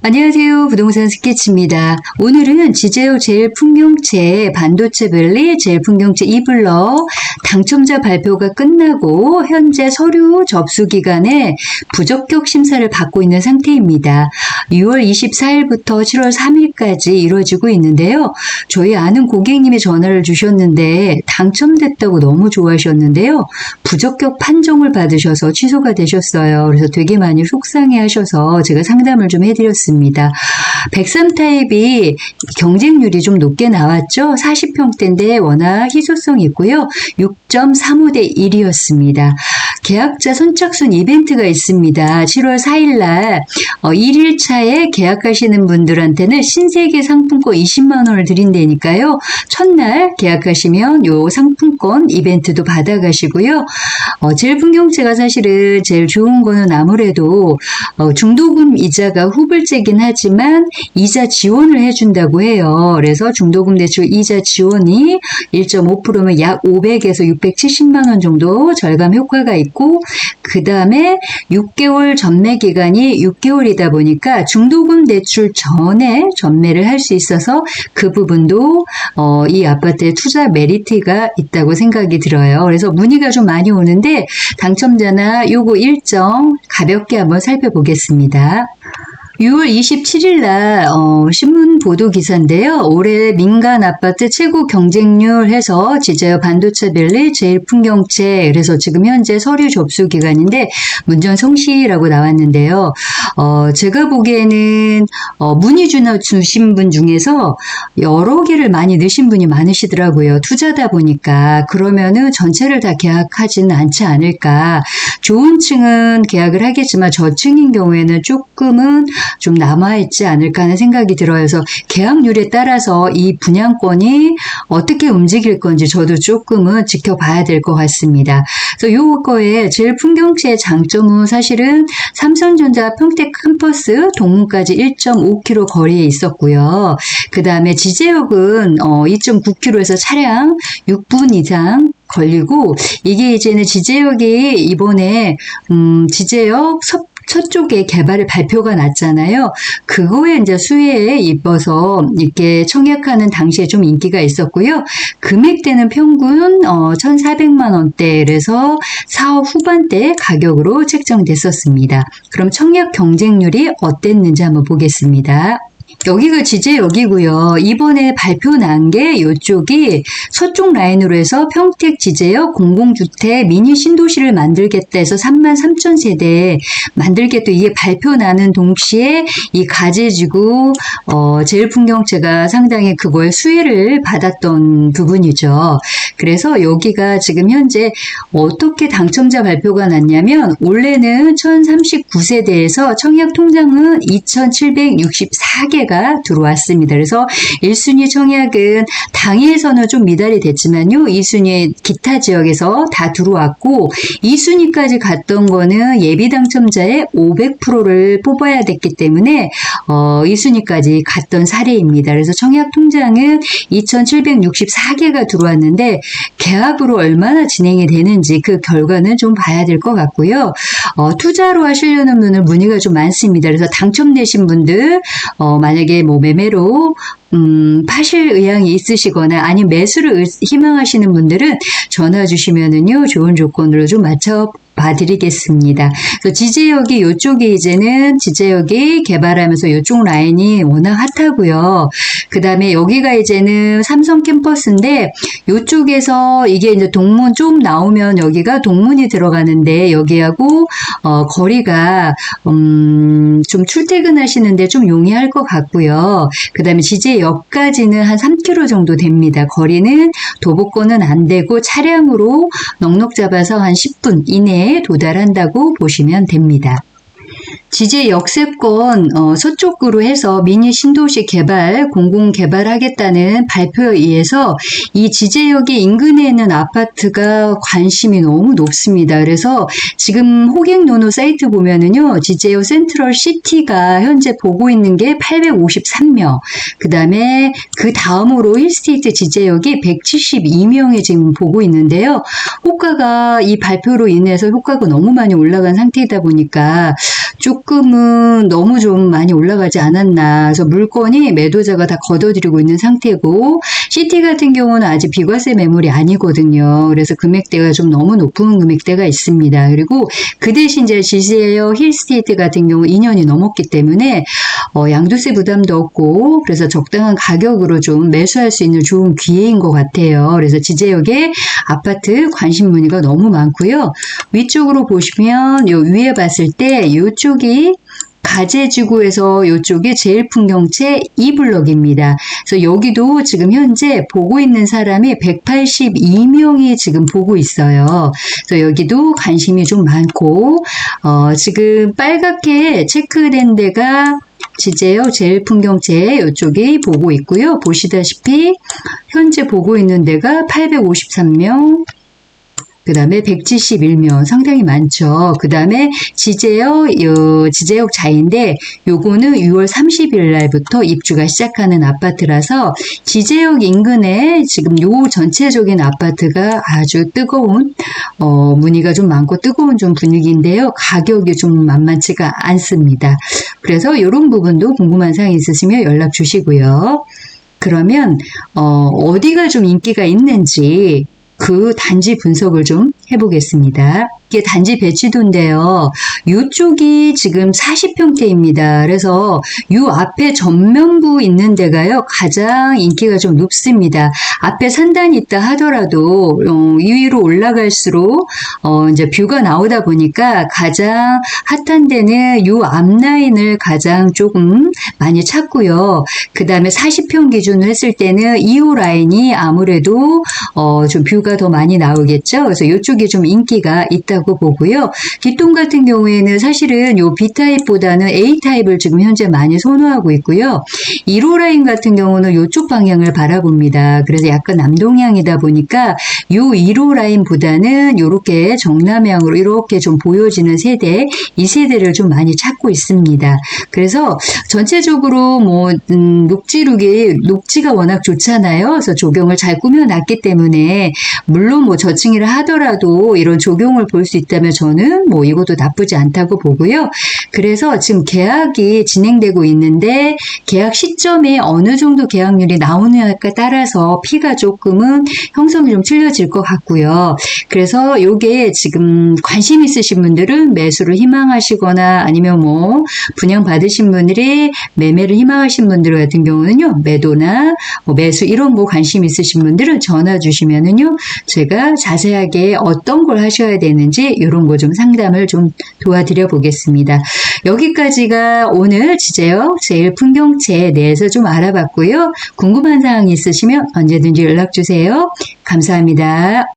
안녕하세요. 부동산 스케치입니다. 오늘은 지제오 제일풍경채 반도체밸리 제일풍경채 2블럭 당첨자 발표가 끝나고 현재 서류 접수 기간에 부적격 심사를 받고 있는 상태입니다. 6월 24일부터 7월 3일까지 이루어지고 있는데요. 저희 아는 고객님이 전화를 주셨는데 당첨됐다고 너무 좋아하셨는데요. 부적격 판정을 받으셔서 취소가 되셨어요. 그래서 되게 많이 속상해 하셔서 제가 상담을 좀 해드렸습니다. 103 타입이 경쟁률이 좀 높게 나왔죠. 40평대인데 워낙 희소성이 있고요. 6.35대 1이었습니다. 계약자 선착순 이벤트가 있습니다. 7월 4일날 1일차에 계약하시는 분들한테는 신세계 상품권 20만 원을 드린다니까요. 첫날 계약하시면 요 상품권 이벤트도 받아가시고요. 제일풍경채가 사실은 제일 좋은 거는 아무래도 중도금 이자가 후불제긴 하지만 이자 지원을 해준다고 해요. 그래서 중도금 대출 이자 지원이 1.5%면 약 500에서 670만 원 정도 절감 효과가 있고, 그 다음에 6개월 전매 기간이 6개월이다 보니까 중도금 대출 전에 전매를 할 수 있어서 그 부분도 이 아파트에 투자 메리트가 있다고 생각이 들어요. 그래서 문의가 좀 많이 오는데 당첨자나 요거 일정 가볍게 한번 살펴보겠습니다. 6월 27일 날 신문 보도 기사인데요. 올해 민간 아파트 최고 경쟁률 해서 지제오 반도체밸리 제일풍경채, 그래서 지금 현재 서류 접수 기간인데 문전 성시라고 나왔는데요. 제가 보기에는 문의 주신 분 중에서 여러 개를 많이 넣으신 분이 많으시더라고요. 투자다 보니까. 그러면은 전체를 다 계약하지는 않지 않을까. 좋은 층은 계약을 하겠지만 저층인 경우에는 조금은 좀 남아있지 않을까 하는 생각이 들어요. 그래서 계약률에 따라서 이 분양권이 어떻게 움직일 건지 저도 조금은 지켜봐야 될 것 같습니다. 그래서 요거에 제일풍경채의 장점은 사실은 삼성전자 평택 캠퍼스 동문까지 1.5km 거리에 있었고요. 그 다음에 지제역은 2.9km에서 차량 6분 이상 걸리고, 이게 이제는 지제역이 이번에 지제역 서쪽에 개발의 발표가 났잖아요. 그거에 이제 수혜에 입어서 이렇게 청약하는 당시에 좀 인기가 있었고요. 금액대는 평균 1,400만 원대에서 사업 후반대 가격으로 책정됐었습니다. 그럼 청약 경쟁률이 어땠는지 한번 보겠습니다. 여기가 지제역이고요. 이번에 발표 난 게 이쪽이 서쪽 라인으로 해서 평택 지제역 공공주택 미니 신도시를 만들겠다 해서 33,000세대 만들겠다. 이게 발표 나는 동시에 이 가제지구 제일풍경채가 상당히 그거에 수혜를 받았던 부분이죠. 그래서 여기가 지금 현재 어떻게 당첨자 발표가 났냐면, 원래는 1,039세대에서 청약 통장은 2,764개가 들어왔습니다. 그래서 1순위 청약은 당일에서는 좀 미달이 됐지만요. 2순위 기타 지역에서 다 들어왔고, 2순위까지 갔던 거는 예비 당첨자의 500%를 뽑아야 됐기 때문에 2순위까지 갔던 사례입니다. 그래서 청약 통장은 2,764개가 들어왔는데 계약으로 얼마나 진행이 되는지 그 결과는 좀 봐야 될 것 같고요. 투자로 하시려는 분들 문의가 좀 많습니다. 그래서 당첨되신 분들 만약에 매매로 파실 의향이 있으시거나 아니면 매수를 희망하시는 분들은 전화 주시면은요, 좋은 조건으로 좀 맞춰 봐드리겠습니다. 그래서 지제역이 이쪽이 이제는 지제역이 개발하면서 이쪽 라인이 워낙 핫하고요. 그 다음에 여기가 이제는 삼성 캠퍼스인데 이쪽에서 이게 이제 동문 좀 나오면 여기가 동문이 들어가는데 여기하고 거리가 좀 출퇴근하시는데 좀 용이할 것 같고요. 그 다음에 지제역까지는 한 3km 정도 됩니다. 거리는 도보권은 안 되고 차량으로 넉넉 잡아서 한 10분 이내에 도달한다고 보시면 됩니다. 지제 역세권 서쪽으로 해서 미니 신도시 개발, 공공 개발하겠다는 발표에 의해서 이 지제역의 인근에 있는 아파트가 관심이 너무 높습니다. 그래서 지금 호객 노노 사이트 보면은요, 지제역 센트럴 시티가 현재 보고 있는 게 853명, 그 다음에 그 다음으로 힐스테이트 지제역이 172명이 지금 보고 있는데요. 호가가 이 발표로 인해서 효과가 너무 많이 올라간 상태이다 보니까 조금은 너무 좀 많이 올라가지 않았나. 그래서 물건이 매도자가 다 걷어들이고 있는 상태고, CT 같은 경우는 아직 비과세 매물이 아니거든요. 그래서 금액대가 좀 너무 높은 금액대가 있습니다. 그리고 그 대신 이제 지지에어 힐스테이트 같은 경우 2년이 넘었기 때문에 양도세 부담도 없고, 그래서 적당한 가격으로 좀 매수할 수 있는 좋은 기회인 것 같아요. 그래서 지제역에 아파트 관심 문의가 너무 많고요. 위쪽으로 보시면 요 위에 봤을 때 이쪽이 가제지구에서 이쪽이 제일풍경채 2블럭입니다. 그래서 여기도 지금 현재 보고 있는 사람이 182명이 지금 보고 있어요. 그래서 여기도 관심이 좀 많고, 지금 빨갛게 체크된 데가 지제역 제일풍경채 이쪽이 보고 있고요. 보시다시피 현재 보고 있는 데가 853명, 그 다음에 171명 상당히 많죠. 그 다음에 지제역 자인데 요거는 6월 30일 날부터 입주가 시작하는 아파트라서 지제역 인근에 지금 요 전체적인 아파트가 아주 뜨거운 문의가 좀 많고 뜨거운 좀 분위기인데요. 가격이 좀 만만치가 않습니다. 그래서 이런 부분도 궁금한 사항이 있으시면 연락 주시고요. 그러면 어디가 좀 인기가 있는지 그 단지 분석을 좀 해보겠습니다. 이게 단지 배치도인데요. 이쪽이 지금 40평대입니다. 그래서 이 앞에 전면부 있는 데가요. 가장 인기가 좀 높습니다. 앞에 산단이 있다 하더라도 이 위로 올라갈수록 이제 뷰가 나오다 보니까 가장 핫한 데는 이 앞라인을 가장 조금 많이 찾고요. 그 다음에 40평 기준으로 했을 때는 2호 라인이 아무래도 좀 뷰가 더 많이 나오겠죠. 그래서 이쪽이 좀 인기가 있다고 보고요. 뒷동 같은 경우에는 사실은 요 B타입보다는 A타입을 지금 현재 많이 선호하고 있고요. 1호 라인 같은 경우는 이쪽 방향을 바라봅니다. 그래서 약간 남동향이다 보니까 요 1호 라인보다는 이렇게 정남향으로 이렇게 좀 보여지는 세대, 이 세대를 좀 많이 찾고 있습니다. 그래서 전체적으로 뭐 녹지가 워낙 좋잖아요. 그래서 조경을 잘 꾸며놨기 때문에 물론 뭐 저층이라 하더라도 이런 조경을 볼 수 있다면 저는 뭐 이것도 나쁘지 않다고 보고요. 그래서 지금 계약이 진행되고 있는데 계약 시점에 어느 정도 계약률이 나오느냐에 따라서 피가 조금은 형성이 좀 틀려질 것 같고요. 그래서 요게 지금 관심 있으신 분들은 매수를 희망하시거나 아니면 뭐 분양 받으신 분들이 매매를 희망하신 분들 같은 경우는요. 매도나 뭐 매수 이런 거 관심 있으신 분들은 전화 주시면은요. 제가 자세하게 어떤 걸 하셔야 되는지 이런 거 좀 상담을 좀 도와드려 보겠습니다. 여기까지가 오늘 지제역 제일풍경채에 대해서 좀 알아봤고요. 궁금한 사항이 있으시면 언제든지 연락 주세요. 감사합니다.